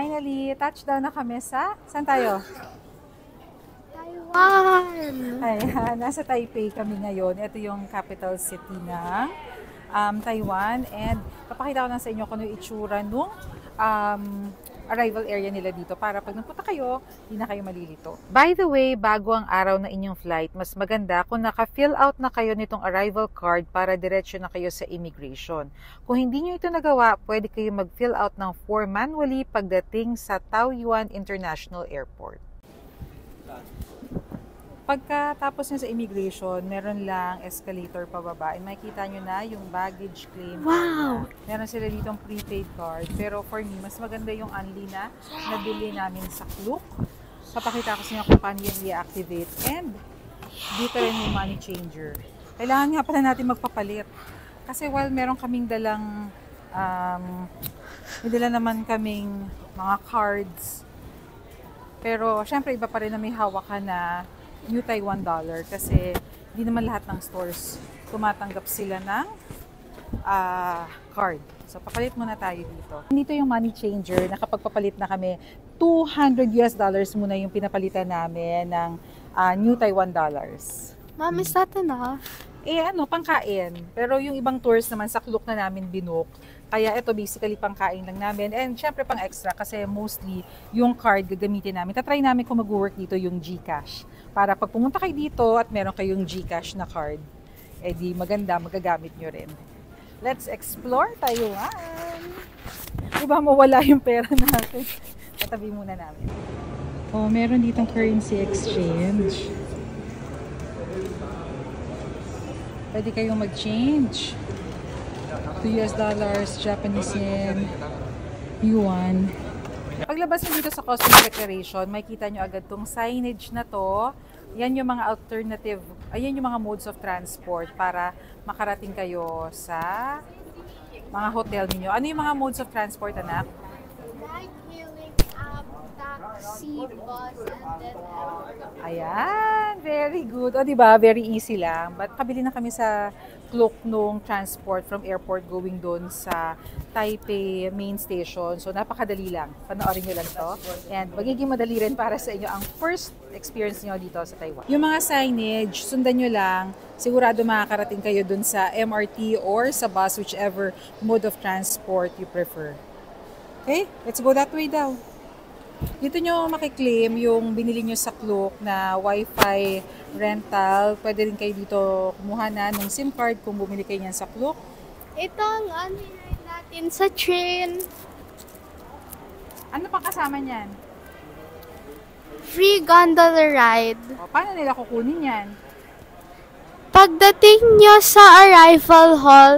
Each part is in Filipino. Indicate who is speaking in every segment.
Speaker 1: Finally, touchdown na kami sa... Saan tayo?
Speaker 2: Taiwan!
Speaker 1: Ayan, nasa Taipei kami ngayon. Ito yung capital city ng Taiwan. And papakita ko lang sa inyo kung ano yung itsura nung arrival area nila dito para pag nagpunta kayo, hindi na kayo malilito. By the way, bago ang araw na inyong flight, mas maganda kung naka-fill out na kayo nitong arrival card para diretso na kayo sa immigration. Kung hindi nyo ito nagawa, pwede kayo mag-fill out ng form manually pagdating sa Taoyuan International Airport. Pagkatapos nyo sa immigration, meron lang escalator pababa. And makikita nyo na yung baggage claim.
Speaker 2: Wow!
Speaker 1: Meron sila ditong prepaid card. Pero for me, mas maganda yung only na nabili namin sa Klook. Papakita ko sa inyo kung paano yung i-activate. And dito rin yung money changer. Kailangan nga pala natin magpapalit. Kasi while meron kaming dalang, may dala naman kaming mga cards. Pero syempre iba pa rin na may hawak ka na New Taiwan dollar kasi hindi naman lahat ng stores tumatanggap sila ng card. So, papalit muna tayo dito. Dito yung money changer. Nakapagpapalit na kami. $200 muna yung pinapalitan namin ng New Taiwan dollars.
Speaker 2: Mom, is that enough?
Speaker 1: Pangkain. Pero yung ibang tours naman sa Klook na namin binook. Kaya ito basically pangkain lang namin. And syempre pang extra kasi mostly yung card gagamitin namin. Tatry namin kung mag-work dito yung GCash. Para pag pumunta kayo dito at meron kayong GCash na card, di maganda, magagamit nyo rin. Let's explore Taiwan! Diba mawala yung pera natin? Tatabi muna namin. Meron ditong currency exchange. Pwede kayong mag-change. $2, Japanese yen, yuan. Paglabas nyo dito sa customs declaration, makikita nyo agad tong signage na to. Yan yung mga alternative, ayan yung mga modes of transport para makarating kayo sa mga hotel niyo. Ano yung mga modes of transport, anak?
Speaker 2: Ride-hailing app, taxi, bus, and then
Speaker 1: Ayan, very good. O, diba? Very easy lang. But kabili na kami sa Klook nung transport from airport going doon sa Taipei main station. So, napakadali lang. Panoorin nyo lang to. And magiging madali rin para sa inyo ang first experience nyo dito sa Taiwan. Yung mga signage, sundan nyo lang. Sigurado makakarating kayo dun sa MRT or sa bus, whichever mode of transport you prefer. Okay? Let's go that way daw. Dito nyo makiklaim yung binili nyo sa Klook na Wi-Fi rental. Pwede rin kayo dito kumuha na ng SIM card kung bumili kayo niyan sa Klook.
Speaker 2: ito ang online natin sa train.
Speaker 1: Ano pang kasama niyan?
Speaker 2: Free gondola ride.
Speaker 1: O, paano nila kukunin yan?
Speaker 2: Pagdating nyo sa arrival hall,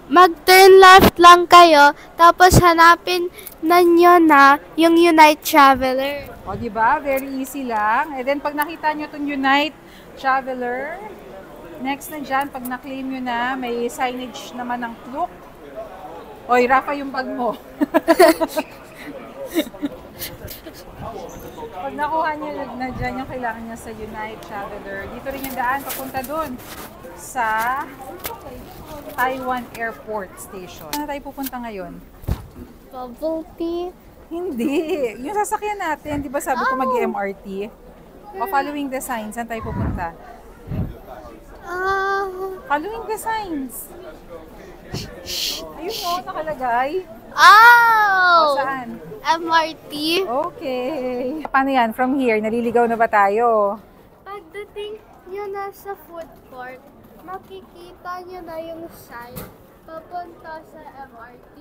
Speaker 2: mag-turn left lang kayo, tapos hanapin na nyo na yung Unite Traveler.
Speaker 1: O, diba? Very easy lang. And then, pag nakita nyo itong Unite Traveler, next na dyan, pag na-claim nyo na, may signage naman ng Klook. Oy, Rafa, yung bag mo. Pag nakuha nyo na dyan yung kailangan nyo sa Unite Traveler, dito rin yung daan, papunta dun sa Taiwan Airport Station. Saan tayo pupunta ngayon?
Speaker 2: Bubble tea.
Speaker 1: Hindi. Yung sasakyan natin, di ba sabi ko mag-MRT? O following the signs, saan tayo pupunta? Following the signs. Ayun o, nakalagay. O, saan?
Speaker 2: MRT.
Speaker 1: Okay. Paano yan? From here, naliligaw na ba tayo?
Speaker 2: Pagdating nyo na sa food court, makikita nyo na yung sign papunta sa MRT.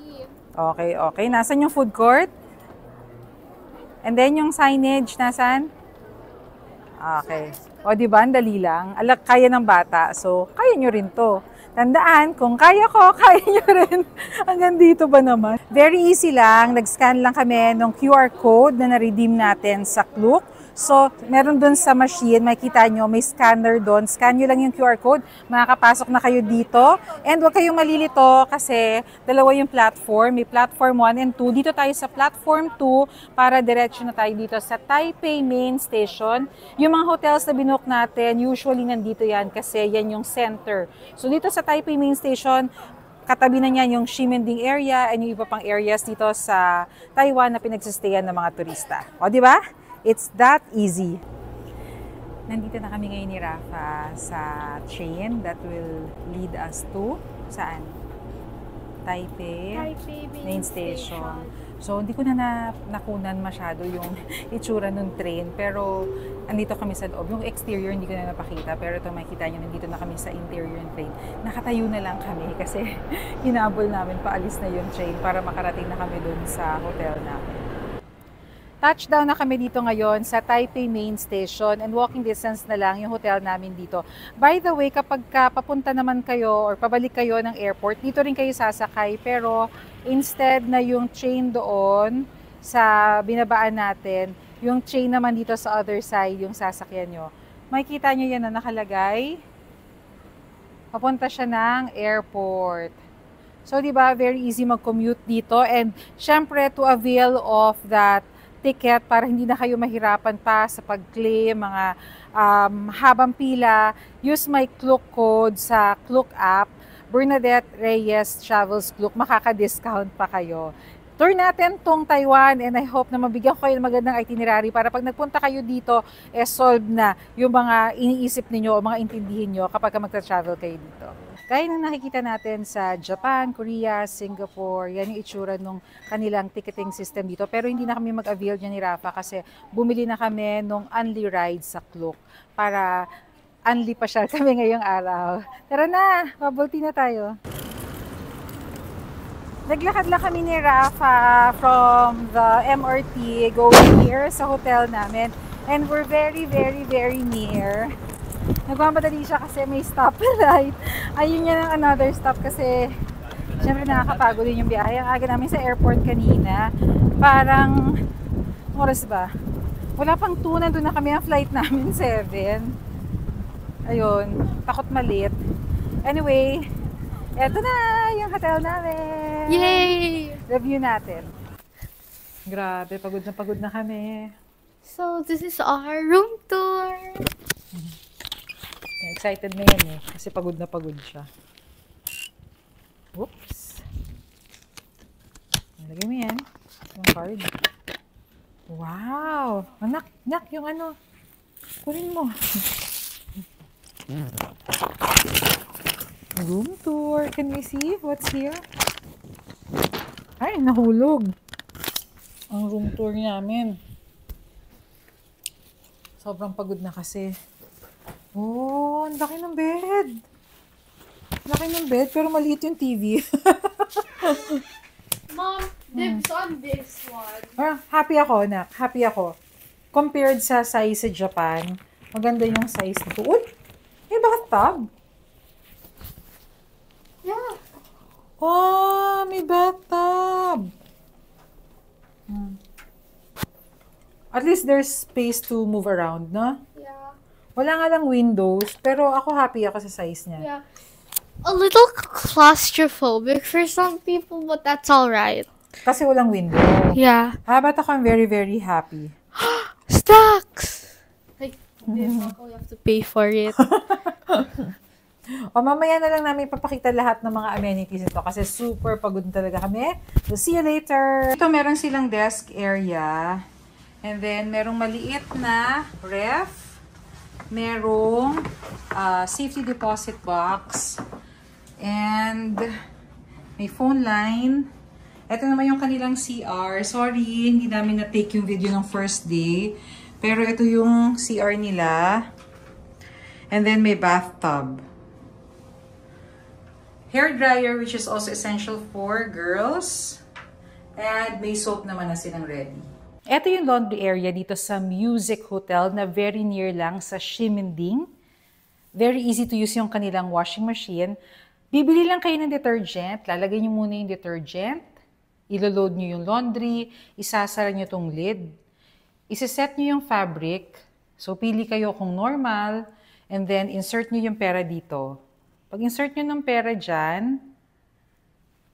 Speaker 1: Okay. Nasaan yung food court? And then yung signage, nasaan? Okay. O, diba? Ang dali lang. Kaya ng bata. So, kaya nyo rin to. Tandaan, kung kaya ko, kaya nyo rin. Hanggang dito ba naman? Very easy lang. Nag-scan lang kami ng QR code na na-redeem natin sa Klook. So, meron dun sa machine, makikita nyo, may scanner dun. Scan nyo lang yung QR code, makakapasok na kayo dito. And huwag kayong malilito kasi dalawa yung platform. May platform 1 and 2. Dito tayo sa platform 2 para diretso na tayo dito sa Taipei Main Station. Yung mga hotels na binook natin, usually nandito yan kasi yan yung center. So, dito sa Taipei Main Station, katabi na niyan yung Ximending area and yung iba pang areas dito sa Taiwan na pinagsistayan ng mga turista. O, di ba? It's that easy. Nandito na kami ngayon ni Rafa sa train that will lead us to saan? Taipei main station. So, hindi ko na nakunan masyado yung itsura ng train. Pero, andito kami sa loob. Yung exterior, hindi ko na napakita. Pero ito, makikita nyo, nandito na kami sa interior ng train. Nakatayo na lang kami kasi hinabol namin, paalis na yung train para makarating na kami dun sa hotel namin. Touchdown na kami dito ngayon sa Taipei Main Station and walking distance na lang yung hotel namin dito. By the way, kapag papunta naman kayo or pabalik kayo ng airport, dito rin kayo sasakay. Pero instead na yung train doon sa binabaan natin, yung train naman dito sa other side, yung sasakyan nyo. Makikita nyo yan na nakalagay. Papunta siya ng airport. So, di ba, very easy mag-commute dito. And syempre, to avail of that ticket para hindi na kayo mahirapan pa sa pag-claim, mga habang pila, use my Klook code sa Klook app, Bernadette Reyes Travels Klook, makaka-discount pa kayo. Tour natin tong Taiwan and I hope na mabigyan ko kayo ng magandang itinerary para pag nagpunta kayo dito, solve na yung mga iniisip ninyo o mga intindihin nyo kapag magta-travel kayo dito. Gaya ng nakikita natin sa Japan, Korea, Singapore, yan yung itsura ng kanilang ticketing system dito. Pero hindi na kami mag-avail niya ni Rafa kasi bumili na kami nung Unli Ride sa Klook para unli pa siya kami ngayong araw. Tara na, bubble tea na tayo. Naglakad lang kami ni Rafa from the MRT going here sa hotel namin. And we're very, very, very near. Nagmamadali siya kasi may stoplight. Ayun yan ang another stop kasi syempre nakakapagod din yung biyahe. Ang aga namin sa airport kanina. Parang, oras ba? Wala pang 2, nandun na kami ang flight namin, 7. Ayun, takot malit. Anyway, eto na yung hotel namin.
Speaker 2: Yay!
Speaker 1: Review natin. Grabe, pagod na kami.
Speaker 2: So, this is our room tour.
Speaker 1: Excited na yan kasi pagod siya. Oops. Lagay mo yan. Yung card. Wow! Anak, yung ano. Kunin mo. Room tour. Can we see what's here? Ay, nahulog. Ang room tour namin. Sobrang pagod na kasi. Oh, ang laki ng bed. Laki ng bed, pero maliit yung TV.
Speaker 2: Mom, dibs on this one.
Speaker 1: Happy ako, nak. Happy ako. Compared sa size sa Japan, maganda yung size nito. Uy! May bathtub.
Speaker 2: Yeah.
Speaker 1: Oh, may bathtub. At least there's space to move around, no?
Speaker 2: Yeah.
Speaker 1: Wala nga lang windows, pero ako happy ako sa size niya.
Speaker 2: Yeah. A little claustrophobic for some people, but that's alright.
Speaker 1: Kasi walang window.
Speaker 2: Yeah.
Speaker 1: But ako I'm very, very happy.
Speaker 2: Stocks! Like, we have to pay for it.
Speaker 1: O mamaya na lang namin papakita lahat ng mga amenities nito kasi super pagod talaga kami. So see you later! Ito meron silang desk area. And then merong maliit na ref. Merong safety deposit box. And may phone line. Ito naman yung kanilang CR. Sorry, hindi namin na-take yung video ng first day. Pero ito yung CR nila. And then may bathtub. Hair dryer, which is also essential for girls. And may soap naman na silang ready. Ito yung laundry area dito sa Music Hotel na very near lang sa Ximending. Very easy to use yung kanilang washing machine. Bibili lang kayo ng detergent. Lalagay nyo muna yung detergent. Ilo-load nyo yung laundry. Isasara nyo tong lid. Isiset nyo yung fabric. So, pili kayo kung normal. And then, insert nyo yung pera dito. Pag insert nyo ng pera dyan,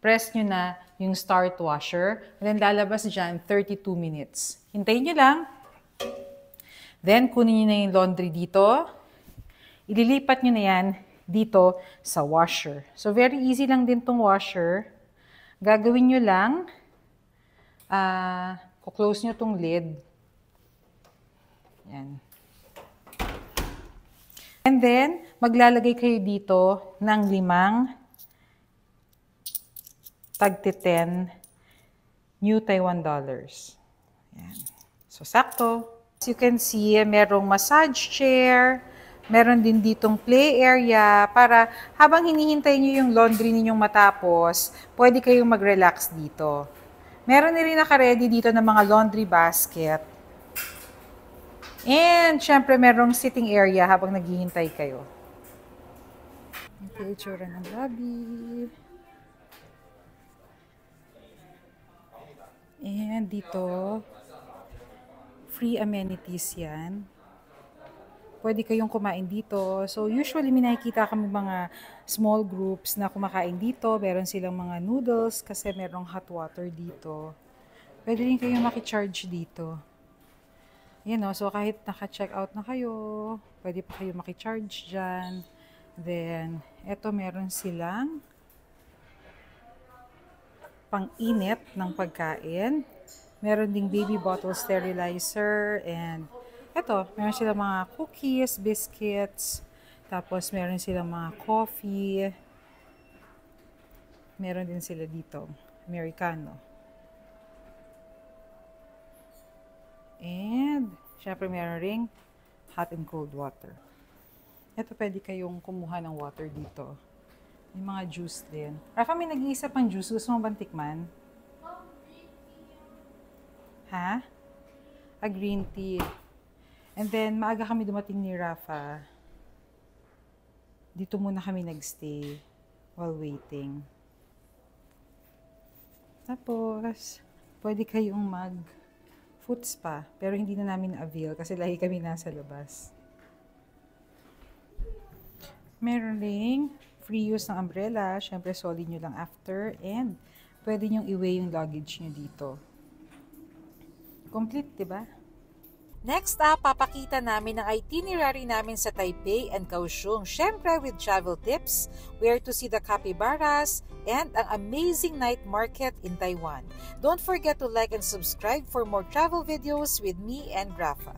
Speaker 1: press nyo na yung start washer. And then, lalabas dyan 32 minutes. Hintayin nyo lang. Then, kunin nyo na yung laundry dito. Ililipat nyo na yan dito sa washer. So, very easy lang din tong washer. Gagawin nyo lang, kuklose nyo tong lid. Yan. And then, maglalagay kayo dito ng 5 tag-10 New Taiwan dollars. Yan. So, sakto. As you can see, merong massage chair, meron din ditong play area para habang hinihintay nyo yung laundry ninyong matapos, pwede kayong mag-relax dito. Meron na rin naka-ready dito ng mga laundry basket. And, syempre, merong sitting area habang naghihintay kayo. Okay, itsura ng lobby. And dito, free amenities yan. Pwede kayong kumain dito. So, usually, may nakikita kami mga small groups na kumakain dito. Meron silang mga noodles kasi merong hot water dito. Pwede rin kayong makicharge dito. Yan o. So, kahit naka-check out na kayo, pwede pa kayo makicharge dyan. Then, eto meron silang pang-init ng pagkain. Meron ding baby bottle sterilizer and eto, meron silang mga cookies, biscuits, tapos meron silang mga coffee. Meron din sila dito, Americano. And, syempre meron ring hot and cold water. Ito, pwede kayong kumuha ng water dito. May mga juice din. Rafa, may nag-iisa pang juice. Gusto mo bang tikman? Ha? A green tea. And then, maaga kami dumating ni Rafa. Dito muna kami nagstay while waiting. Tapos, pwede kayong mag-foot spa. Pero hindi na namin avail kasi lagi kami nasa labas. Meron ring free use ng umbrella. Siyempre, solid nyo lang after. And, pwede nyong i-weigh yung luggage nyo dito. Complete, diba? Next up, papakita namin ang itinerary namin sa Taipei and Kaohsiung. Siyempre, with travel tips, where to see the capybaras, and ang amazing night market in Taiwan. Don't forget to like and subscribe for more travel videos with me and Rafa.